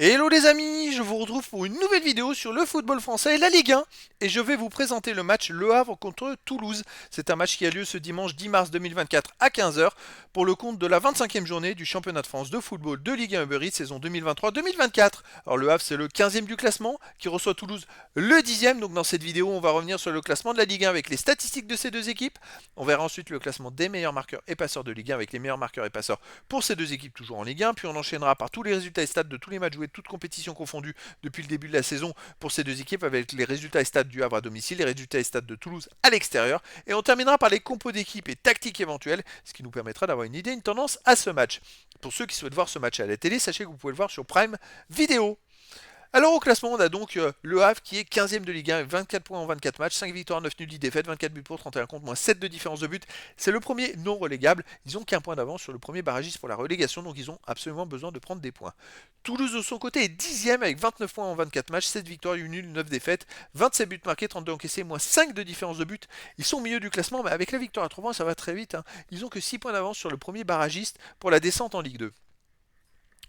Hello les amis, je vous retrouve pour une nouvelle vidéo sur le football français et la Ligue 1 et je vais vous présenter le match Le Havre contre Toulouse. C'est un match qui a lieu ce dimanche 10 mars 2024 à 15 heures pour le compte de la 25e journée du championnat de France de football de Ligue 1 Uber Eats saison 2023-2024. Alors Le Havre c'est le 15e du classement qui reçoit Toulouse le 10e, donc dans cette vidéo on va revenir sur le classement de la Ligue 1 avec les statistiques de ces deux équipes. On verra ensuite le classement des meilleurs marqueurs et passeurs de Ligue 1 avec les meilleurs marqueurs et passeurs pour ces deux équipes toujours en Ligue 1, puis on enchaînera par tous les résultats et stats de tous les matchs joués toutes compétitions confondues depuis le début de la saison pour ces deux équipes avec les résultats et stats du Havre à domicile, les résultats et stats de Toulouse à l'extérieur. Et on terminera par les compos d'équipes et tactiques éventuelles, ce qui nous permettra d'avoir une idée, une tendance à ce match. Pour ceux qui souhaitent voir ce match à la télé, sachez que vous pouvez le voir sur Prime Vidéo. Alors au classement, on a donc Le Havre qui est 15e de Ligue 1 avec 24 points en 24 matchs, 5 victoires, 9 nuls, 10 défaites, 24 buts pour, 31 contre, moins 7 de différence de but. C'est le premier non relégable. Ils ont qu'un point d'avance sur le premier barragiste pour la relégation, donc ils ont absolument besoin de prendre des points. Toulouse de son côté est 10e avec 29 points en 24 matchs, 7 victoires, 8 nuls, 9 défaites, 27 buts marqués, 32 encaissés, moins 5 de différence de but. Ils sont au milieu du classement, mais avec la victoire à 3 points, ça va très vite, hein. Ils ont que 6 points d'avance sur le premier barragiste pour la descente en Ligue 2.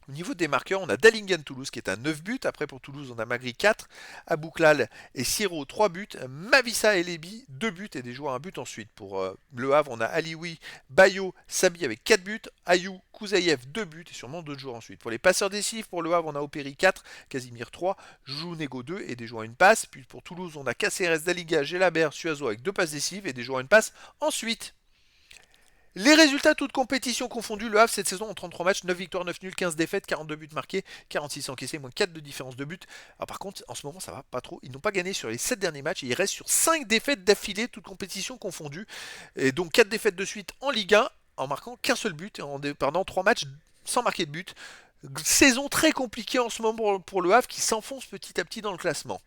Au niveau des marqueurs, on a Dalingen Toulouse qui est à 9 buts. Après pour Toulouse, on a Magri 4, Abouklal et Siro 3 buts, Mavissa et Lebi 2 buts et des joueurs 1 but ensuite. Pour Le Havre, on a Alioui, Bayo, Sabi avec 4 buts, Ayou, Kouzaïev 2 buts et sûrement d'autres joueurs ensuite. Pour les passeurs décisifs, pour Le Havre, on a Opéry 4, Casimir 3, Jounego 2 et des joueurs 1 passe. Puis pour Toulouse, on a Caceres, Daliga, Gelabert, Suazo avec 2 passes décisives et des joueurs 1 passe ensuite. Les résultats, toutes compétitions confondues, Le Havre cette saison en 33 matchs, 9 victoires, 9 nuls, 15 défaites, 42 buts marqués, 46 encaissés, moins 4 de différence de but. Alors par contre, en ce moment, ça va pas trop. Ils n'ont pas gagné sur les 7 derniers matchs et ils restent sur 5 défaites d'affilée, toutes compétitions confondues. Et donc 4 défaites de suite en Ligue 1, en marquant qu'un seul but et en perdant 3 matchs sans marquer de but. Saison très compliquée en ce moment pour Le Havre qui s'enfonce petit à petit dans le classement.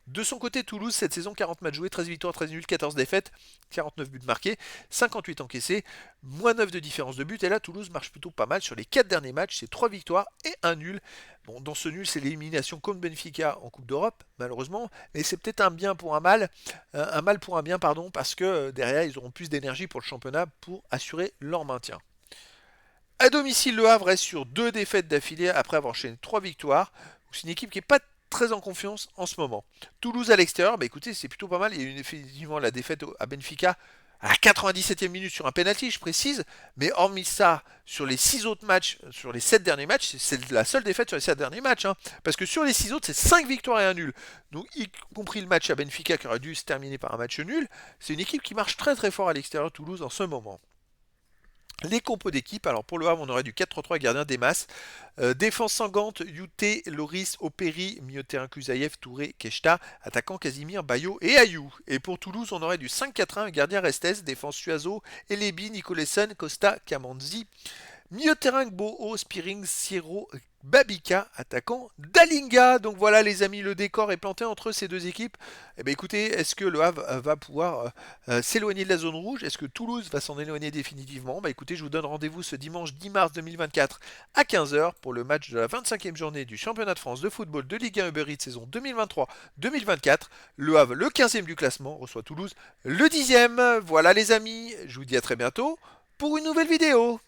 De son côté, Toulouse, cette saison, 40 matchs joués, 13 victoires, 13 nuls, 14 défaites, 49 buts marqués, 58 encaissés, moins 9 de différence de but. Et là, Toulouse marche plutôt pas mal sur les 4 derniers matchs, c'est 3 victoires et 1 nul. Bon, dans ce nul, c'est l'élimination contre Benfica en Coupe d'Europe, malheureusement, mais c'est peut-être un bien pour un mal pour un bien, pardon, parce que derrière, ils auront plus d'énergie pour le championnat pour assurer leur maintien. À domicile, Le Havre reste sur 2 défaites d'affilée après avoir enchaîné 3 victoires. C'est une équipe qui n'est pas très en confiance en ce moment. Toulouse à l'extérieur, bah écoutez, c'est plutôt pas mal. Il y a eu effectivement la défaite à Benfica à la 97e minute sur un penalty, je précise. Mais hormis ça, sur les 6 autres matchs, sur les 7 derniers matchs, c'est la seule défaite sur les 7 derniers matchs, hein. Parce que sur les 6 autres, c'est 5 victoires et un nul. Donc, y compris le match à Benfica qui aurait dû se terminer par un match nul, c'est une équipe qui marche très très fort à l'extérieur de Toulouse en ce moment. Les compos d'équipe, alors pour le Havre, on aurait du 4-3-3 gardien des masses. Défense sanglante, Youté, Loris, Opéry, milieu de terrain Kuzaïev, Touré, Keshta, attaquant Casimir, Bayo et Ayou. Et pour Toulouse, on aurait du 5-4-1, gardien Restes, défense Suazo, Elebi, Nicolessen, Costa, Kamanzi. Milieu de terrain Gbo, Spearing, Siro, Babika, attaquant Dalinga. Donc voilà les amis, le décor est planté entre ces deux équipes. Eh bien écoutez, est-ce que le Havre va pouvoir s'éloigner de la zone rouge? Est-ce que Toulouse va s'en éloigner définitivement? Bah écoutez, je vous donne rendez-vous ce dimanche 10 mars 2024 à 15 heures pour le match de la 25e journée du championnat de France de football de Ligue 1 Uber Eats saison 2023-2024. Le Havre, le 15e du classement, reçoit Toulouse, le 10e. Voilà les amis, je vous dis à très bientôt pour une nouvelle vidéo.